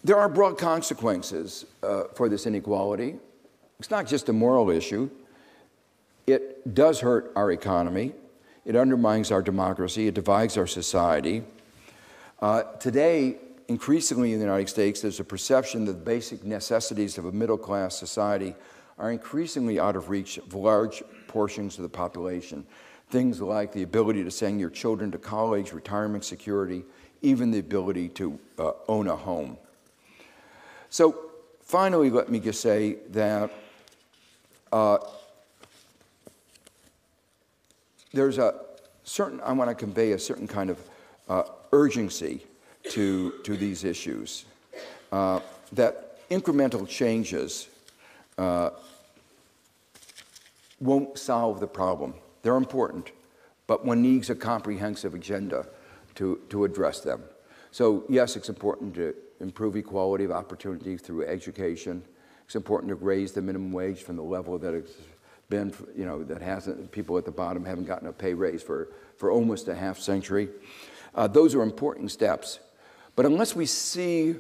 There are broad consequences for this inequality. It's not just a moral issue. It does hurt our economy. It undermines our democracy. It divides our society. Today, increasingly in the United States, there's a perception that the basic necessities of a middle-class society are increasingly out of reach of large portions of the population. Things like the ability to send your children to college, retirement security, even the ability to own a home. So finally, let me just say that there's a certain, I want to convey a certain kind of urgency to these issues, that incremental changes won't solve the problem. They're important, but one needs a comprehensive agenda to address them. So yes, it's important to improve equality of opportunity through education. It's important to raise the minimum wage from the level that it's been, that hasn't, people at the bottom haven't gotten a pay raise for almost a half century. Those are important steps. But unless we see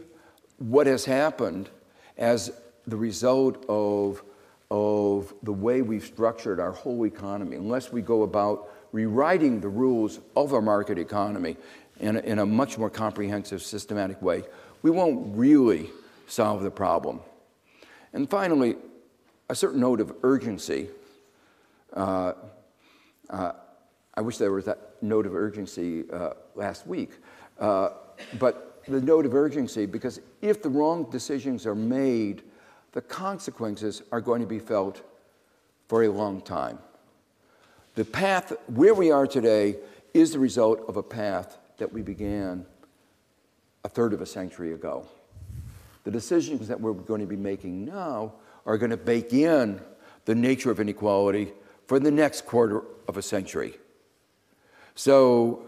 what has happened as the result of the way we've structured our whole economy, unless we go about rewriting the rules of our market economy in a much more comprehensive, systematic way, we won't really solve the problem. And finally, a certain note of urgency. I wish there was that note of urgency last week. But the note of urgency, because if the wrong decisions are made, the consequences are going to be felt for a long time. The path where we are today is the result of a path that we began a third of a century ago. The decisions that we're going to be making now are going to bake in the nature of inequality for the next quarter of a century. So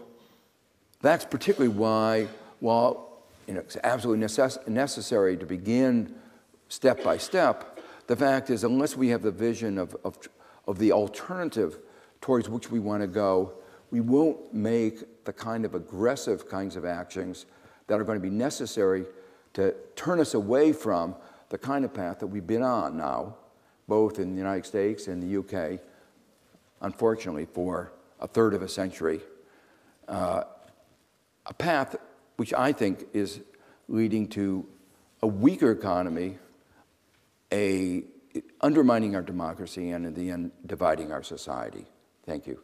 that's particularly why, while it's absolutely necessary to begin step by step, the fact is, unless we have the vision of the alternative towards which we want to go, we won't make the kind of aggressive kinds of actions that are going to be necessary to turn us away from the kind of path that we've been on now, both in the United States and the UK, unfortunately, for a third of a century. A path which I think is leading to a weaker economy, undermining our democracy, and in the end, dividing our society. Thank you.